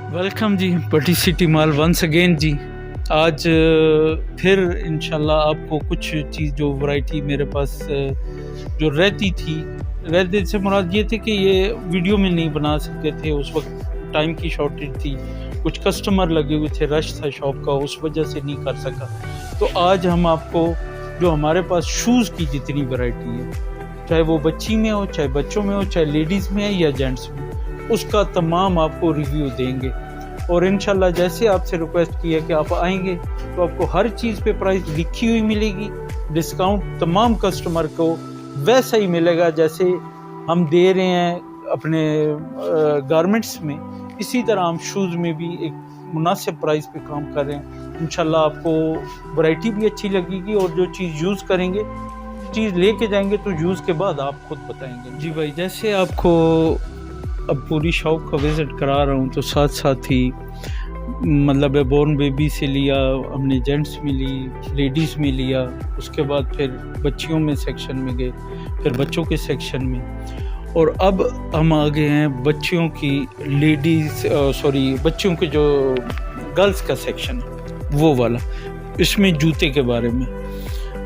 Welcome जी बड़ी city mall once again जी। आज फिर इंशाल्लाह आपको कुछ चीज़ जो वैरायटी मेरे पास जो रहती थी, रहते से मुराद ये थे कि ये वीडियो में नहीं बना सकते थे, उस वक्त टाइम की शॉर्टेज थी, कुछ कस्टमर लगे हुए थे, रश था शॉप का, उस वजह से नहीं कर सका। तो आज हम आपको जो हमारे पास शूज़ की जितनी वैरायटी है, चाहे वो बच्ची में हो, चाहे बच्चों में हो, चाहे लेडीज़ में है या जेंट्स में, उसका तमाम आपको रिव्यू देंगे। और इंशाल्लाह जैसे आपसे रिक्वेस्ट की है कि आप आएंगे तो आपको हर चीज़ पे प्राइस लिखी हुई मिलेगी, डिस्काउंट तमाम कस्टमर को वैसा ही मिलेगा जैसे हम दे रहे हैं अपने गारमेंट्स में, इसी तरह हम शूज़ में भी एक मुनासिब प्राइस पे काम कर रहे हैं। इंशाल्लाह आपको वैरायटी भी अच्छी लगेगी और जो चीज़ यूज़ करेंगे, चीज़ लेके जाएंगे तो यूज़ के बाद आप खुद बताएंगे। जी भाई, जैसे आपको अब पूरी शॉप का विज़िट करा रहा हूँ तो साथ साथ ही मतलब बोर्न बेबी से लिया, हमने जेंट्स में ली, लेडीज़ में लिया, उसके बाद फिर बच्चियों में सेक्शन में गए, फिर बच्चों के सेक्शन में, और अब हम आ गए हैं बच्चियों की बच्चियों के जो गर्ल्स का सेक्शन है वो वाला। इसमें जूते के बारे में,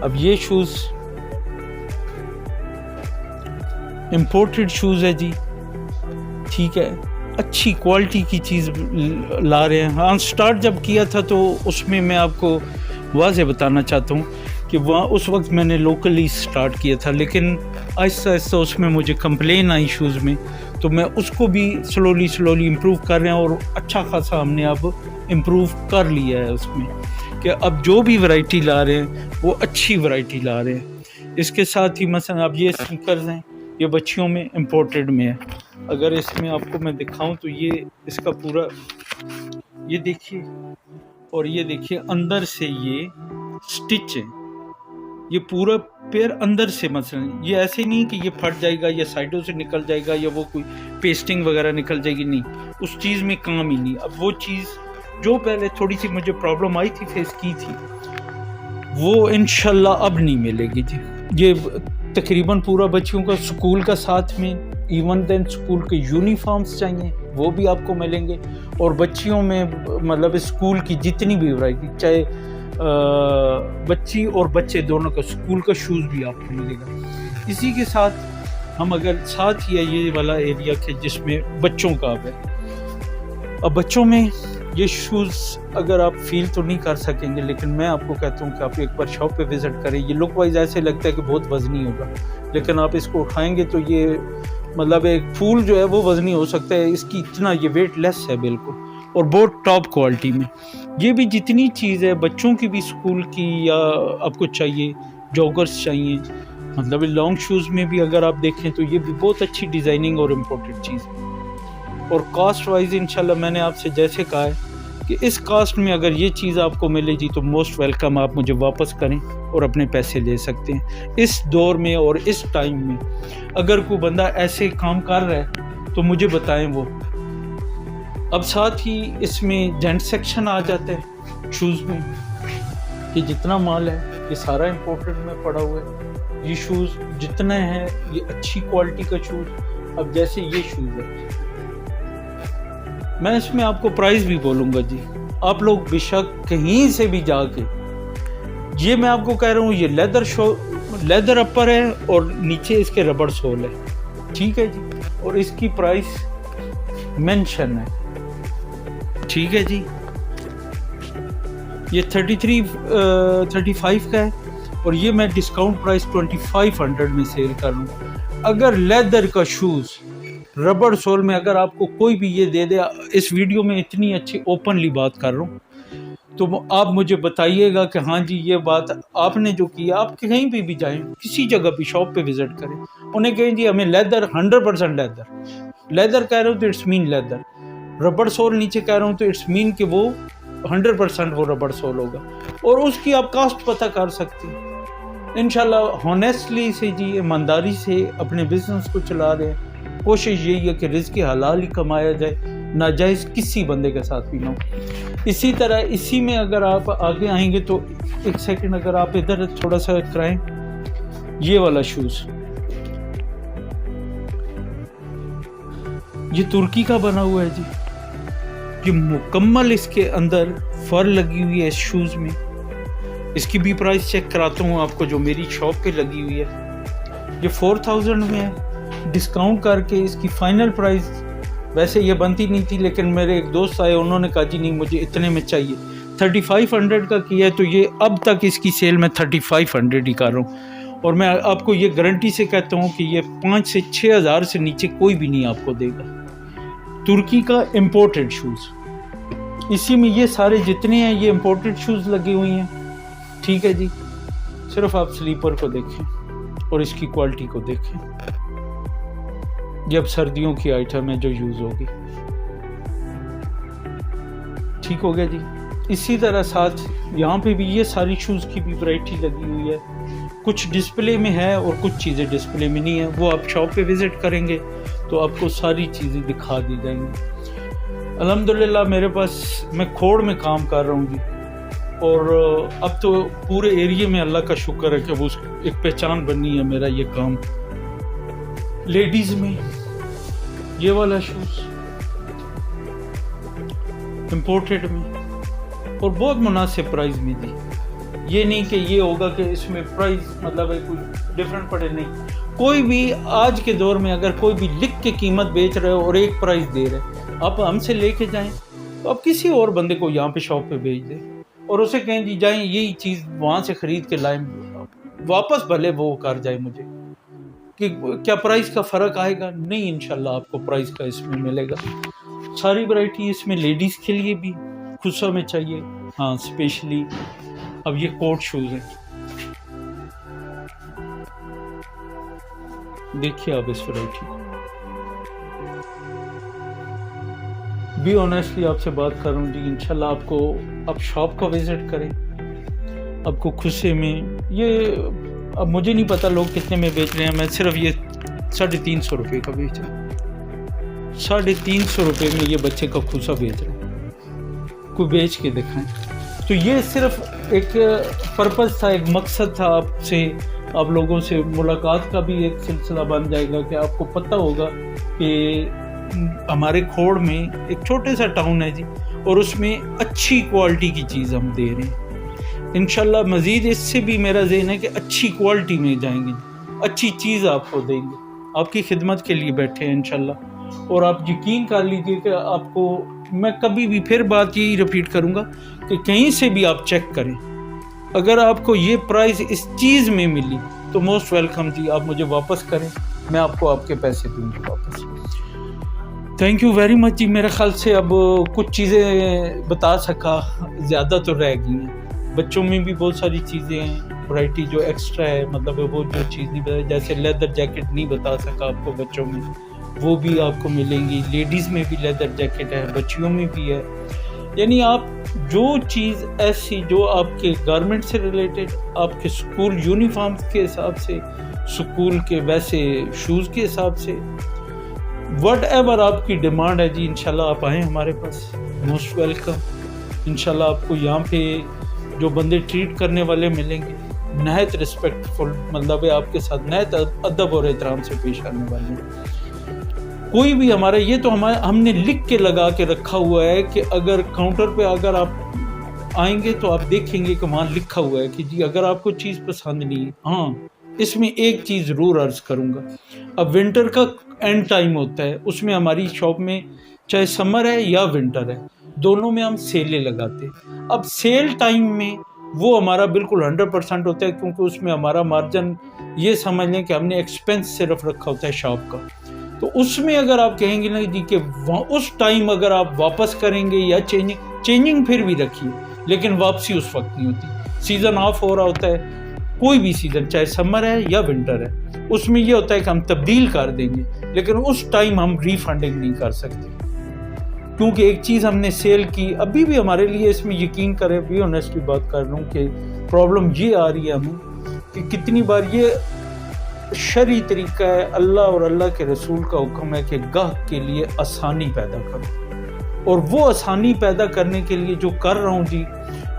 अब ये शूज़ इम्पोर्टेड शूज़ है जी, ठीक है, अच्छी क्वालिटी की चीज़ ला रहे हैं। हाँ, स्टार्ट जब किया था तो उसमें मैं आपको वाज़े बताना चाहता हूँ कि वहाँ उस वक्त मैंने लोकली स्टार्ट किया था, लेकिन आहिस्ता आहिस्ता उसमें मुझे कंप्लेन आई शूज़ में, तो मैं उसको भी स्लोली इम्प्रूव कर रहे हैं और अच्छा खासा हमने अब इम्प्रूव कर लिया है उसमें, कि अब जो भी वैरायटी ला रहे हैं वो अच्छी वैरायटी ला रहे हैं। इसके साथ ही मसलन अब ये स्नीकर्स हैं, ये बच्चियों में इम्पोर्टेड में है। अगर इसमें आपको मैं दिखाऊं तो ये इसका पूरा ये देखिए, और ये देखिए अंदर से ये स्टिच है, ये पूरा पैर अंदर से, मसलन ये ऐसे नहीं कि ये फट जाएगा या साइडों से निकल जाएगा या वो कोई पेस्टिंग वगैरह निकल जाएगी, नहीं, उस चीज़ में काम ही नहीं। अब वो चीज़ जो पहले थोड़ी सी मुझे प्रॉब्लम आई थी, फेस की थी, वो इंशाल्लाह अब नहीं मिलेगी जी। ये तकरीबन पूरा बच्चियों का स्कूल का साथ में, इवन देन स्कूल के यूनिफॉर्म्स चाहिए वो भी आपको मिलेंगे, और बच्चियों में मतलब स्कूल की जितनी भी वैरायटी, चाहे बच्ची और बच्चे दोनों का स्कूल का शूज़ भी आपको मिलेगा। इसी के साथ हम अगर साथ ही है ये वाला एरिया के जिसमें बच्चों का है, अब बच्चों में ये शूज़ अगर आप फील तो नहीं कर सकेंगे, लेकिन मैं आपको कहता हूँ कि आप एक बार शॉप पे विज़िट करें। ये लुक वाइज ऐसे लगता है कि बहुत वज़नी होगा, लेकिन आप इसको उठाएंगे तो ये मतलब एक फूल जो है वो वज़नी हो सकता है, इसकी इतना ये वेट लेस है बिल्कुल, और बहुत टॉप क्वालिटी में। ये भी जितनी चीज़ है बच्चों की भी, स्कूल की या आपको चाहिए जॉगर्स चाहिए, मतलब लॉन्ग शूज़ में भी अगर आप देखें तो ये भी बहुत अच्छी डिज़ाइनिंग और इम्पोर्टेड चीज़ है। और कास्ट वाइज इंशाल्लाह मैंने आपसे जैसे कहा है कि इस कास्ट में अगर ये चीज़ आपको मिलेगी तो मोस्ट वेलकम, आप मुझे वापस करें और अपने पैसे ले सकते हैं। इस दौर में और इस टाइम में अगर कोई बंदा ऐसे काम कर रहा है तो मुझे बताएं वो। अब साथ ही इसमें जेंट सेक्शन आ जाता है शूज़ में, कि जितना माल है ये सारा इम्पोर्टेड में पड़ा हुआ है। ये शूज़ जितने हैं ये अच्छी क्वालिटी का शूज़। अब जैसे ये शूज़ है, मैं इसमें आपको प्राइस भी बोलूँगा जी, आप लोग बेशक कहीं से भी जाके, ये मैं आपको कह रहा हूँ, ये लेदर अपर है और नीचे इसके रबड़ सोल है, ठीक है जी, और इसकी प्राइस मेंशन है, ठीक है जी। ये 35 का है और ये मैं डिस्काउंट प्राइस 2500 में सेल कर रहा हूँ। अगर लेदर का शूज़ रबड़ सोल में अगर आपको कोई भी ये दे दे, इस वीडियो में इतनी अच्छी ओपनली बात कर रहा हूँ, तो आप मुझे बताइएगा कि हाँ जी ये बात आपने जो किया, आप कहीं भी जाएं, किसी जगह भी शॉप पे विज़िट करें, उन्हें कहें जी हमें लेदर 100% लेदर कह रहा हूँ तो इट्स मीन लेदर, रबड़ सोल नीचे कह रहा हूँ तो इट्स मीन कि वो 100% वो रबड़ सोल होगा, और उसकी आप कास्ट पता कर सकते हैं। इंशाल्लाह हॉनेस्टली से जी, ईमानदारी से अपने बिजनेस को चला रहे हैं। कोशिश यही है कि रिज़्क़ हलाल ही कमाया जाए, नाजायज़ किसी बंदे के साथ भी ना हो। इसी तरह इसी में अगर आप आगे आएंगे तो एक सेकंड अगर आप इधर थोड़ा सा कराएं, ये वाला शूज़, ये तुर्की का बना हुआ है जी, یہ مکمل اس کے اندر فر لگی ہوئی ہے اس شوز میں. اس کی بھی پرائس چیک کراتا ہوں آپ کو جو میری شاپ پہ لگی ہوئی ہے. یہ 4000 میں ہے. ڈسکاؤنٹ کر کے اس کی فائنل پرائس ویسے یہ بنتی نہیں تھی, لیکن میرے ایک دوست آئے, انہوں نے کہا جی نہیں مجھے اتنے میں چاہیے. 3500 کا کیا ہے, تو یہ اب تک اس کی سیل میں 3500 ہی کر رہا ہوں. اور میں آپ کو یہ گارنٹی سے کہتا ہوں کہ یہ 5 سے 6 ہزار سے نیچے کوئی بھی نہیں آپ کو دے گا. ترکی کا امپورٹڈ شوز, اسی میں یہ سارے جتنے ہیں یہ امپورٹڈ شوز لگے ہوئی ہیں. ٹھیک ہے جی, صرف آپ سلیپر کو دیکھیں اور اس کی کوالٹی کو دیکھیں. یہ اب سردیوں کی آئٹم ہے جو یوز ہوگی. ٹھیک ہو گیا جی. اسی طرح ساتھ یہاں پہ بھی یہ ساری شوز کی بھی ورائٹی لگی ہوئی ہے. کچھ ڈسپلے میں ہے اور کچھ چیزیں ڈسپلے میں نہیں ہے. وہ آپ شاپ پہ وزٹ کریں گے تو آپ کو ساری چیزیں دکھا دی جائیں گی. الحمدللہ میرے پاس, میں کھوڑ میں کام کر رہا ہوں جی, اور اب تو پورے ایریے میں اللہ کا شکر ہے کہ وہ ایک پہچان بنی ہے میرا یہ کام. لیڈیز میں یہ والا شوز امپورٹڈ میں اور بہت مناسب پرائز میں دی. یہ نہیں کہ یہ ہوگا کہ اس میں پرائز مطلب ہے کوئی ڈفرنٹ پڑے, نہیں. کوئی بھی آج کے دور میں اگر کوئی بھی لکھ کے قیمت بیچ رہے اور ایک پرائز دے رہے, آپ ہم سے لے کے جائیں تو آپ کسی اور بندے کو یہاں پہ شاپ پہ بھیج دیں اور اسے کہیں جی جائیں یہی چیز وہاں سے خرید کے لائیں, واپس بھلے وہ کر جائے مجھے کہ کیا پرائز کا فرق آئے گا. نہیں, انشاءاللہ آپ کو پرائز کا اس میں ملے گا. ساری ورائٹی اس میں لیڈیز کے لیے بھی خصوصا میں چاہیے, ہاں اسپیشلی. اب یہ کوٹ شوز ہیں, دیکھیے آپ اس ورائٹی کو. بھی آنیسٹلی آپ سے بات کر رہا ہوں جی, انشاءاللہ آپ کو آپ شاپ کا وزٹ کریں, آپ کو خصوصے میں یہ, اب مجھے نہیں پتا لوگ کتنے میں بیچ رہے ہیں, میں صرف یہ 350 روپے کا بیچ رہا ہوں. 350 روپے میں یہ بچے کا کھوسا بیچ رہے ہیں, کوئی بیچ کے دکھائیں. تو یہ صرف ایک پرپس تھا, ایک مقصد تھا آپ لوگوں سے ملاقات کا بھی ایک سلسلہ بن جائے گا کہ آپ کو پتہ ہوگا کہ ہمارے کھوڑ میں ایک چھوٹے سا ٹاؤن ہے جی, اور اس میں اچھی کوالٹی کی چیز ہم دے رہے ہیں. انشاءاللہ مزید اس سے بھی میرا ذہن ہے کہ اچھی کوالٹی میں جائیں گے, اچھی چیز آپ کو دیں گے, آپ کی خدمت کے لیے بیٹھے ہیں انشاءاللہ. اور آپ یقین کر لیجئے کہ آپ کو میں کبھی بھی پھر بات یہی ریپیٹ کروں گا کہ کہیں سے بھی آپ چیک کریں, اگر آپ کو یہ پرائز اس چیز میں ملی تو موسٹ ویلکم جی, آپ مجھے واپس کریں, میں آپ کو آپ کے پیسے دوں گا واپس. تھینک یو ویری مچ جی. میرے خیال سے اب کچھ چیزیں بتا سکا, زیادہ تو رہ گئی ہیں. بچوں میں بھی بہت ساری چیزیں ہیں, ورائٹی جو ایکسٹرا ہے, مطلب وہ جو چیز نہیں بتا, جیسے لیدر جیکٹ نہیں بتا سکا آپ کو بچوں میں, وہ بھی آپ کو ملیں گی. لیڈیز میں بھی لیدر جیکٹ ہے, بچیوں میں بھی ہے. یعنی آپ جو چیز ایسی جو آپ کے گارمنٹ سے ریلیٹڈ, آپ کے اسکول یونیفارم کے حساب سے, اسکول کے ویسے شوز کے حساب سے, وٹ ایور آپ کی ڈیمانڈ ہے جی, انشاءاللہ آپ آئیں ہمارے پاس, موسٹ ویلکم. انشاءاللہ آپ کو یہاں پہ جو بندے ٹریٹ کرنے والے ملیں گے, نہایت رسپیکٹفل, مطلب ہے آپ کے ساتھ نہایت ادب اور احترام سے پیش آنے والے ہیں. کوئی بھی ہمارا یہ تو ہم نے لکھ کے لگا کے رکھا ہوا ہے کہ اگر کاؤنٹر پہ اگر آپ آئیں گے تو آپ دیکھیں گے کہ وہاں لکھا ہوا ہے کہ جی اگر آپ کو چیز پسند نہیں ہے. ہاں, اس میں ایک چیز ضرور عرض کروں گا, اب ونٹر کا اینڈ ٹائم ہوتا ہے, اس میں ہماری شاپ میں چاہے سمر ہے یا ونٹر ہے, دونوں میں ہم سیلیں لگاتے ہیں. اب سیل ٹائم میں وہ ہمارا بالکل 100% ہوتا ہے, کیونکہ اس میں ہمارا مارجن یہ سمجھ لیں کہ ہم نے ایکسپینس صرف رکھا ہوتا ہے شاپ کا. تو اس میں اگر آپ کہیں گے نا جی کہ اس ٹائم اگر آپ واپس کریں گے یا چینجنگ پھر بھی رکھیے, لیکن واپسی اس وقت نہیں ہوتی. سیزن آف ہو رہا ہوتا ہے, کوئی بھی سیزن, چاہے سمر ہے یا ونٹر ہے, اس میں یہ ہوتا ہے کہ ہم تبدیل کر دیں گے, لیکن اس ٹائم ہم ریفنڈنگ نہیں کر سکتے, کیونکہ ایک چیز ہم نے سیل کی. ابھی بھی ہمارے لیے اس میں یقین کریں, بھی آنیسٹلی بات کر رہا ہوں کہ پرابلم یہ آ رہی ہے ہمیں کہ کتنی بار یہ شرعی طریقہ ہے, اللہ اور اللہ کے رسول کا حکم ہے کہ گاہک کے لیے آسانی پیدا کرو, اور وہ آسانی پیدا کرنے کے لیے جو کر رہا ہوں جی,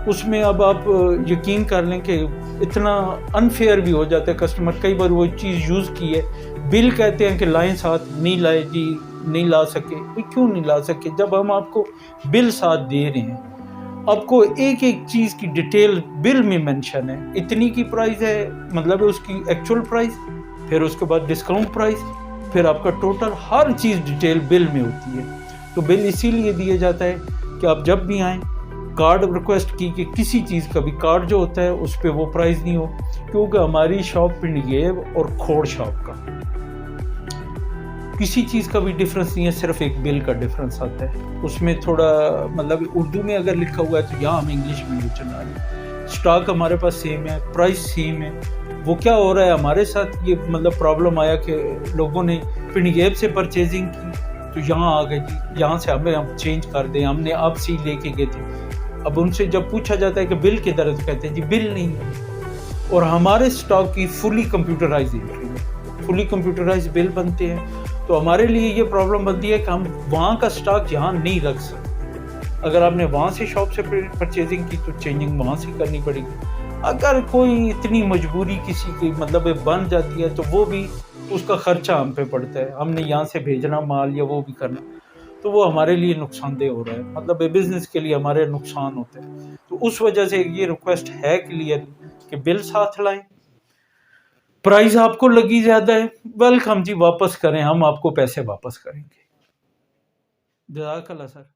اس میں اب آپ یقین کر لیں کہ اتنا انفیئر بھی ہو جاتا ہے. کسٹمر کئی بار وہ چیز یوز کی ہے बिल कहते हैं कि लाएं साथ, नहीं लाए जी, नहीं ला सके। भाई क्यों नहीं ला सके जब हम आपको बिल साथ दे रहे हैं? आपको एक एक चीज़ की डिटेल बिल में मेंशन है, इतनी की प्राइस है, मतलब उसकी एक्चुअल प्राइस, फिर उसके बाद डिस्काउंट प्राइस, फिर आपका टोटल, हर चीज़ डिटेल बिल में होती है। तो बिल इसीलिए दिया जाता है कि आप जब भी आएँ कार्ड रिक्वेस्ट की कि किसी चीज़ का भी कार्ड जो होता है उस पर वो प्राइस नहीं हो, क्योंकि हमारी शॉप पिंडगेब और खोड़ शॉप का किसी चीज़ का भी डिफरेंस नहीं है, सिर्फ एक बिल का डिफरेंस आता है। उसमें थोड़ा मतलब उर्दू में अगर लिखा हुआ है तो यहाँ हम इंग्लिश में यूज चला रहे हैं। स्टॉक हमारे पास सेम है, प्राइस सेम है। वो क्या हो रहा है हमारे साथ, ये मतलब प्रॉब्लम आया कि लोगों ने पिंडगेब से परचेजिंग की तो यहाँ आ गए जी, यहाँ से हमें हम चेंज कर दें, हमने आप से ही लेके गए थे। अब उनसे जब पूछा जाता है कि बिल किधर है तो कहते हैं जी बिल नहीं है। और हमारे स्टॉक की फुली कंप्यूटराइज एंट्री है, फुली कंप्यूटराइज बिल बनते हैं। तो हमारे लिए ये प्रॉब्लम बनती है कि हम वहाँ का स्टॉक यहाँ नहीं रख सकते। अगर आपने वहाँ से शॉप से परचेजिंग की तो चेंजिंग वहाँ से करनी पड़ेगी। अगर कोई इतनी मजबूरी किसी की मतलब बन जाती है तो वो भी उसका खर्चा हम पे पड़ता है, हमने यहाँ से भेजना माल या वो भी करना, तो वो हमारे लिए नुकसानदेह हो रहा है, मतलब बिजनेस के लिए हमारे नुकसान होते हैं। तो उस वजह से ये रिक्वेस्ट है क्लियर कि बिल साथ लाएं। प्राइस आपको लगी ज़्यादा है, वेलकम जी, वापस करें, हम आपको पैसे वापस करेंगे। जज़ाकल्लाह सर।